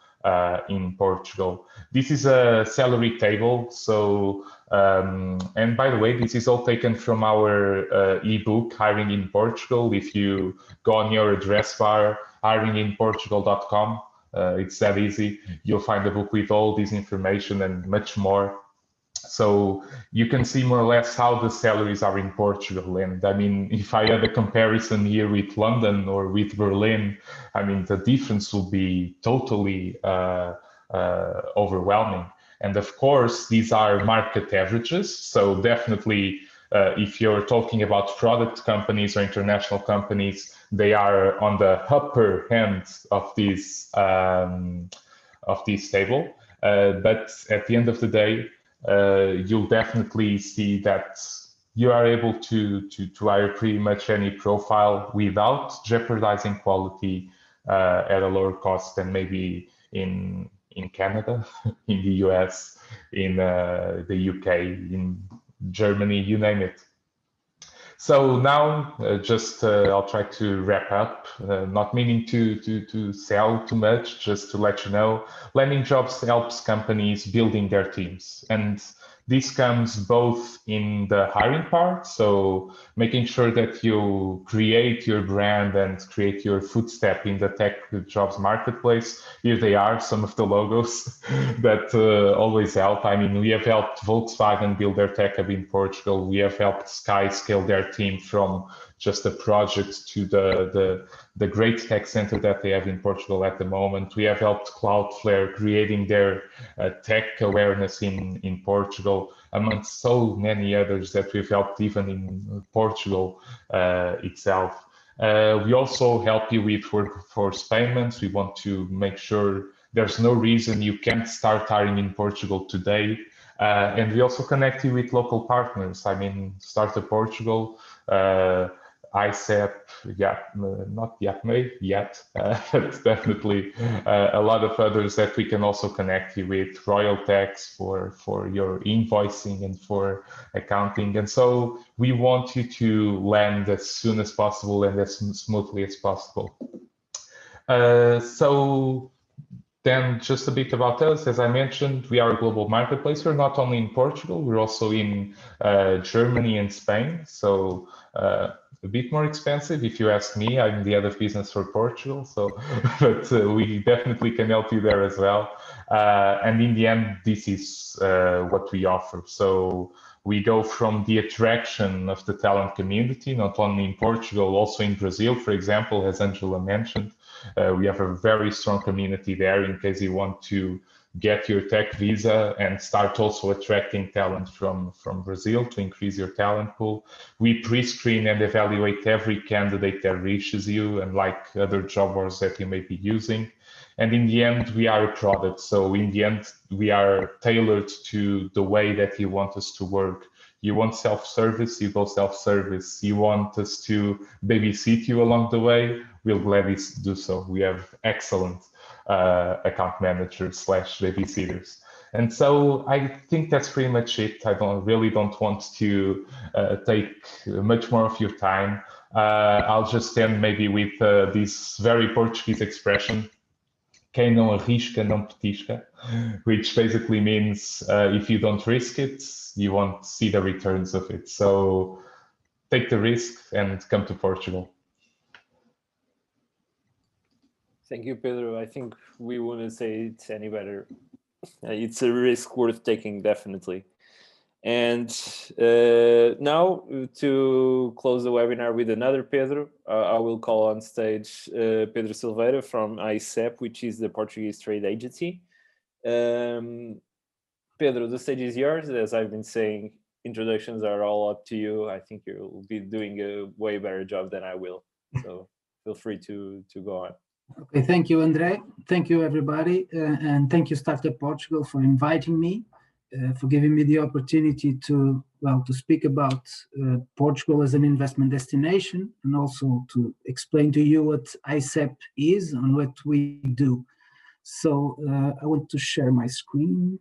in Portugal. This is a salary table. So, and by the way, this is all taken from our ebook, Hiring in Portugal. If you go on your address bar, hiringinportugal.com, it's that easy. You'll find a book with all this information and much more. So you can see more or less how the salaries are in Portugal. And I mean, if I had a comparison here with London or with Berlin, I mean, the difference will be totally overwhelming. And of course, these are market averages. So definitely, if you're talking about product companies or international companies, they are on the upper end of this table. But at the end of the day, you'll definitely see that you are able to hire pretty much any profile without jeopardizing quality at a lower cost than maybe in Canada, in the US, in the UK, in Germany, you name it. So now, I'll try to wrap up, not meaning to sell too much, just to let you know, landing jobs helps companies building their teams. And this comes both in the hiring part, so making sure that you create your brand and create your footstep in the tech jobs marketplace. Here they are, some of the logos that always help. I mean, we have helped Volkswagen build their tech hub in Portugal. We have helped Sky scale their team from just a project to the great tech center that they have in Portugal at the moment. We have helped Cloudflare creating their tech awareness in Portugal, amongst so many others that we've helped even in Portugal itself. We also help you with workforce payments. We want to make sure there's no reason you can't start hiring in Portugal today. And we also connect you with local partners. I mean, Startup Portugal, AICEP, yeah, not IAPMEI yet, but definitely a lot of others that we can also connect you with, Royal Tax for your invoicing and for accounting. And so we want you to land as soon as possible and as smoothly as possible. So then just a bit about us. As I mentioned, we are a global marketplace. We're not only in Portugal, we're also in Germany and Spain. So a bit more expensive. If you ask me, I'm the head of business for Portugal. So, but we definitely can help you there as well. And in the end, this is what we offer. So we go from the attraction of the talent community, not only in Portugal, also in Brazil, for example, as Angela mentioned. We have a very strong community there in case you want to get your tech visa and start also attracting talent from Brazil to increase your talent pool. We pre-screen and evaluate every candidate that reaches you, and like other job boards that you may be using. And in the end, we are a product. So in the end, we are tailored to the way that you want us to work. You want self-service, you go self-service. You want us to babysit you along the way, we'll gladly do so. We have excellent account managers / babysitters. And so I think that's pretty much it. I really don't want to take much more of your time. I'll just end maybe with this very Portuguese expression, quem não arrisca, não petisca, which basically means if you don't risk it, you won't see the returns of it. So take the risk and come to Portugal. Thank you, Pedro. I think we wouldn't say it's any better. It's a risk worth taking, definitely. And now to close the webinar with another Pedro, I will call on stage Pedro Silveira from AICEP, which is the Portuguese trade agency. Pedro, the stage is yours. As I've been saying, introductions are all up to you. I think you'll be doing a way better job than I will. So feel free to go on. Okay, thank you, Andre. Thank you, everybody. And thank you, Startup Portugal, for inviting me, for giving me the opportunity to speak about Portugal as an investment destination, and also to explain to you what AICEP is and what we do. So I want to share my screen.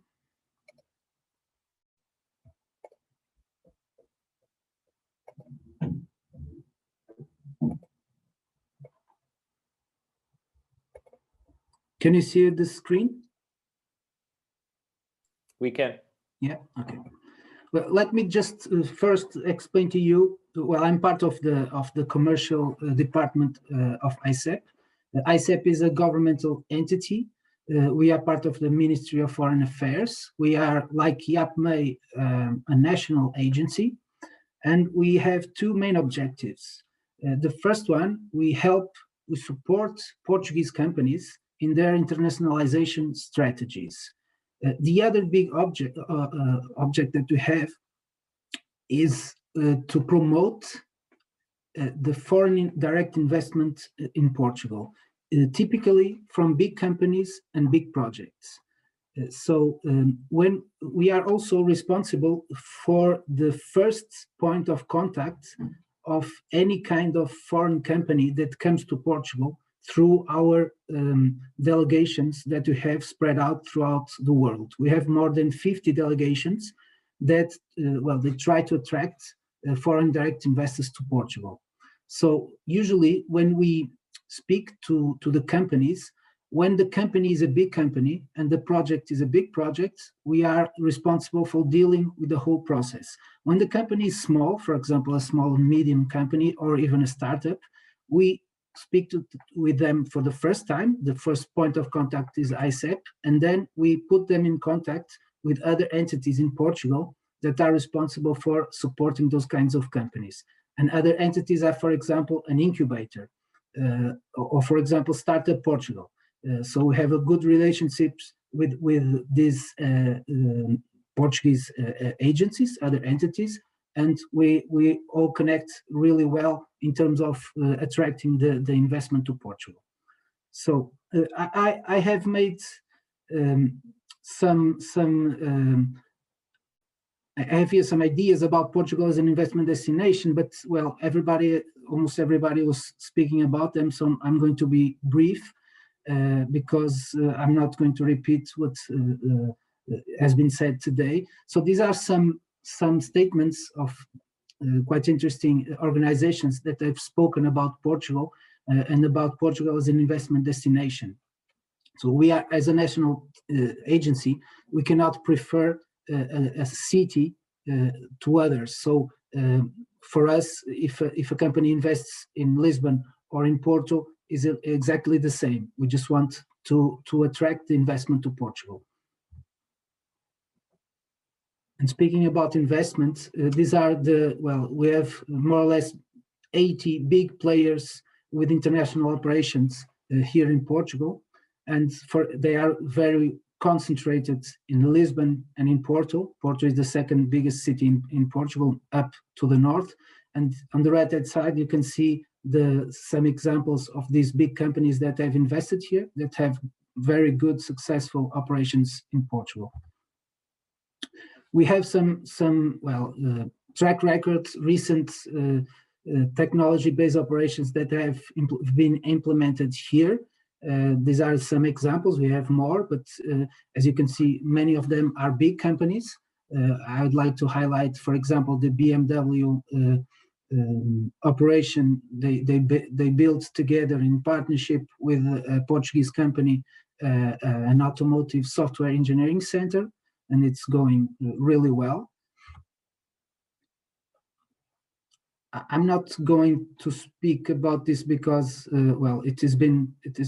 Can you see the screen? We can. Yeah, okay. Well, let me just first explain to you, well, I'm part of the commercial department of AICEP. AICEP is a governmental entity. We are part of the Ministry of Foreign Affairs. We are, like IAPMEI, a national agency, and we have two main objectives. The first one, we support Portuguese companies in their internationalization strategies. The other big object that we have is to promote the foreign direct investment in Portugal, typically from big companies and big projects. So when we are also responsible for the first point of contact of any kind of foreign company that comes to Portugal through our delegations that we have spread out throughout the world. We have more than 50 delegations that, they try to attract foreign direct investors to Portugal. So usually when we speak to the companies, when the company is a big company and the project is a big project, we are responsible for dealing with the whole process. When the company is small, for example, a small and medium company or even a startup, we speak with them for the first time. The first point of contact is AICEP, and then we put them in contact with other entities in Portugal that are responsible for supporting those kinds of companies. And other entities are, for example, an incubator, or for example, Startup Portugal. So we have a good relationships with these Portuguese agencies, other entities, and we all connect really well in terms of attracting the investment to Portugal. So I have made I have here some ideas about Portugal as an investment destination, but well, everybody almost everybody was speaking about them, so I'm going to be brief because I'm not going to repeat what has been said today. So these are some statements of quite interesting organizations that have spoken about Portugal and about Portugal as an investment destination. So we are, as a national agency, we cannot prefer a city to others. So for us, if a company invests in Lisbon or in Porto, is exactly the same. We just want to attract the investment to Portugal. And speaking about investments, these are we have more or less 80 big players with international operations here in Portugal, and they are very concentrated in Lisbon and in Porto. Porto is the second biggest city in Portugal, up to the north. And on the right-hand side, you can see some examples of these big companies that have invested here, that have very good, successful operations in Portugal. We have some track records, recent technology-based operations that have been implemented here. These are some examples. We have more, but as you can see, many of them are big companies. I would like to highlight, for example, the BMW operation. They built together in partnership with a Portuguese company an automotive software engineering center, and it's going really well. I'm not going to speak about this because, it has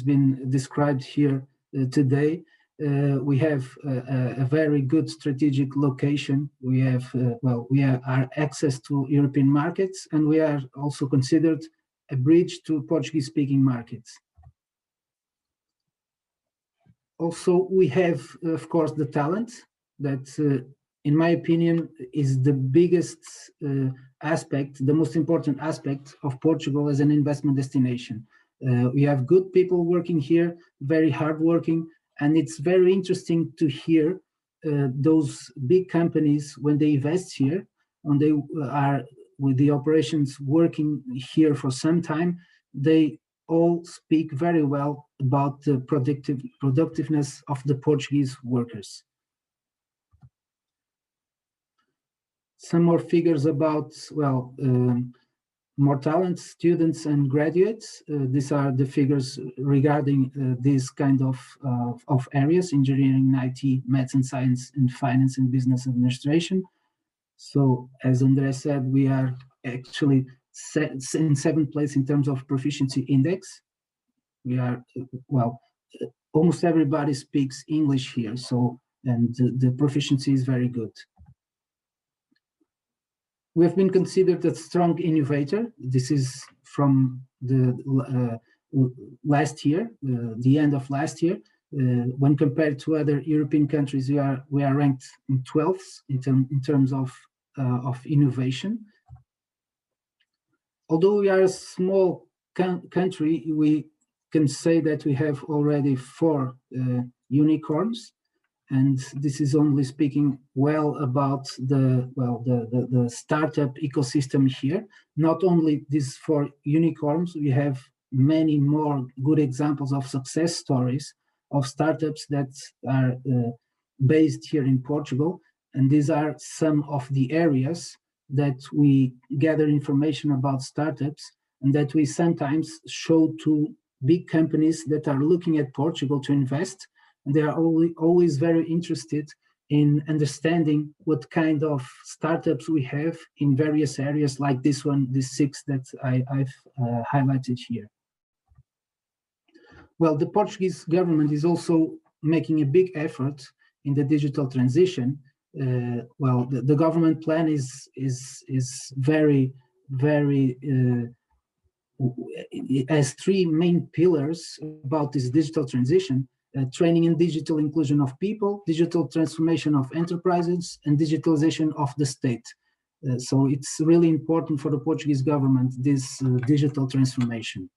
been described here today. We have a very good strategic location. We have, our access to European markets, and we are also considered a bridge to Portuguese-speaking markets. Also, we have, of course, the talent that, in my opinion, is the biggest aspect, the most important aspect of Portugal as an investment destination. We have good people working here, very hardworking, and it's very interesting to hear those big companies when they invest here, when they are with the operations working here for some time, they all speak very well about the productiveness of the Portuguese workers. Some more figures about, more talent, students and graduates. These are the figures regarding these kind of areas: engineering, IT, medicine, science, and finance and business administration. So, as André said, we are actually in seventh place in terms of proficiency index. We are, almost everybody speaks English here, so, and the proficiency is very good. We have been considered a strong innovator. This is from the last year, the end of last year. When compared to other European countries, we are ranked in 12th in terms of innovation. Although we are a small country, we can say that we have already 4 unicorns. And this is only speaking well about the startup ecosystem here. Not only these 4 unicorns, we have many more good examples of success stories of startups that are based here in Portugal. And these are some of the areas that we gather information about startups and that we sometimes show to big companies that are looking at Portugal to invest. And they are always very interested in understanding what kind of startups we have in various areas like this one, these 6 that I've highlighted here. Well, the Portuguese government is also making a big effort in the digital transition. The government plan is very, very, it has 3 main pillars about this digital transition. Training in digital inclusion of people, digital transformation of enterprises, and digitalization of the state. So it's really important for the Portuguese government, this digital transformation.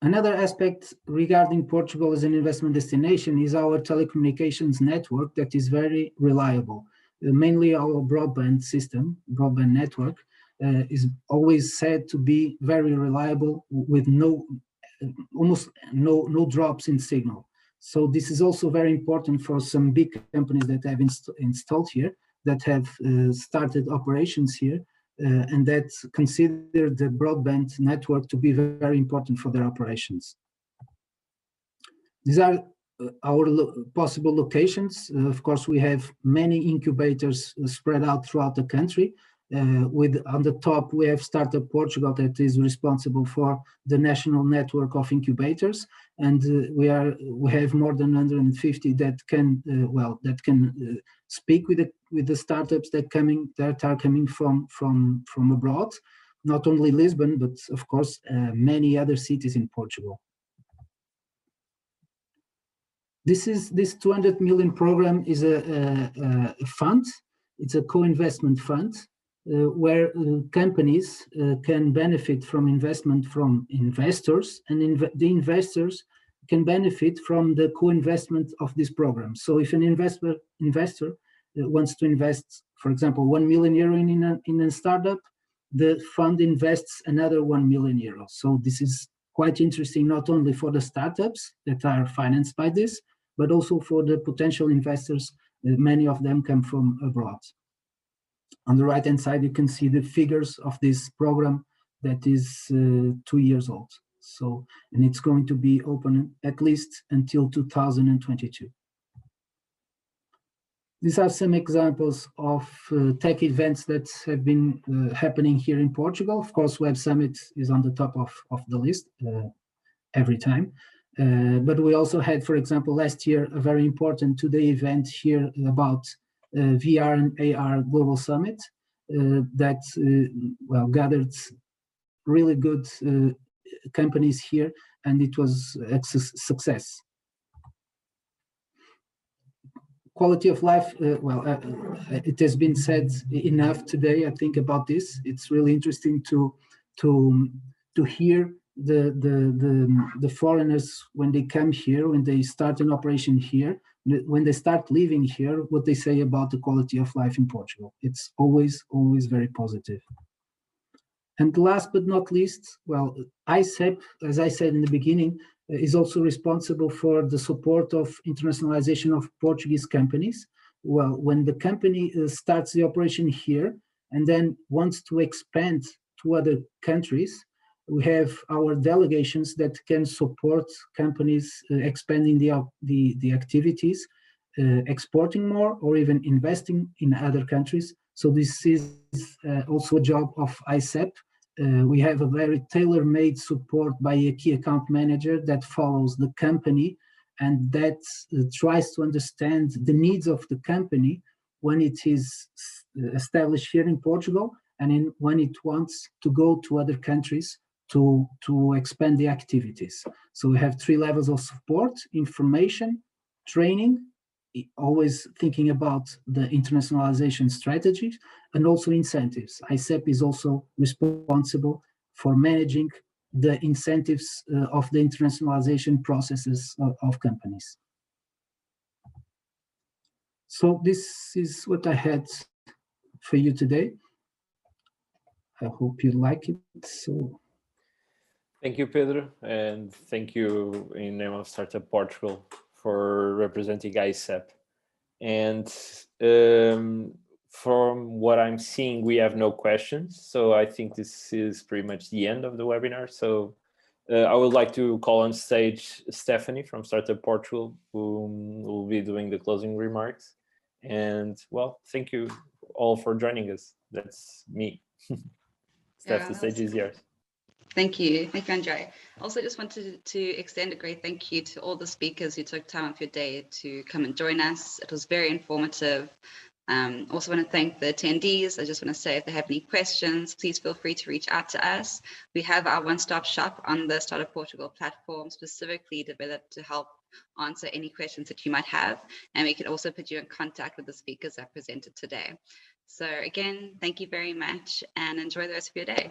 Another aspect regarding Portugal as an investment destination is our telecommunications network that is very reliable. mainly our broadband system, broadband network, is always said to be very reliable with almost no drops in signal. So this is also very important for some big companies that have installed here, that have started operations here, and that consider the broadband network to be very important for their operations. These are our possible locations. Of course, we have many incubators spread out throughout the country. On the top, we have Startup Portugal, that is responsible for the national network of incubators, and we have more than 150 that can speak with the startups that are coming from abroad, not only Lisbon, but of course many other cities in Portugal. This 200 million program is a fund. It's a co-investment fund where companies can benefit from investment from investors, and the investors can benefit from the co-investment of this program. So if an investor wants to invest, for example, 1 million euro in a startup, the fund invests another 1 million euros. So this is quite interesting, not only for the startups that are financed by this, but also for the potential investors. Many of them come from abroad. On the right-hand side, you can see the figures of this program that is 2 years old. So, and it's going to be open at least until 2022. These are some examples of tech events that have been happening here in Portugal. Of course, Web Summit is on the top of the list every time. But we also had, for example, last year, a very important two-day event here about VR and AR Global Summit that gathered really good companies here, and it was a success. Quality of life, it has been said enough today, I think, about this. It's really interesting to hear the foreigners when they come here, when they start an operation here, when they start living here, what they say about the quality of life in Portugal. It's always very positive. And last but not least, AICEP, as I said in the beginning, is also responsible for the support of internationalization of Portuguese companies. Well, when the company starts the operation here and then wants to expand to other countries, we have our delegations that can support companies expanding the activities, exporting more, or even investing in other countries. So this is also a job of AICEP. We have a very tailor-made support by a key account manager that follows the company and that tries to understand the needs of the company when it is established here in Portugal and when it wants to go to other countries to expand the activities. So we have 3 levels of support: information, training, always thinking about the internationalization strategy, and also incentives. AICEP is also responsible for managing the incentives of the internationalization processes of companies. So this is what I had for you today. I hope you like it. So. Thank you, Pedro, and thank you in name of Startup Portugal for representing AICEP. And from what I'm seeing, we have no questions. So I think this is pretty much the end of the webinar. So I would like to call on stage Stephanie from Startup Portugal, who will be doing the closing remarks. And well, thank you all for joining us. That's me. Steph, the stage is yours. Thank you, Andre. Also just wanted to extend a great thank you to all the speakers who took time off your day to come and join us. It was very informative. Also want to thank the attendees. I just want to say, if they have any questions, please feel free to reach out to us. We have our one-stop shop on the Startup Portugal platform, specifically developed to help answer any questions that you might have. And we can also put you in contact with the speakers that presented today. So again, thank you very much and enjoy the rest of your day.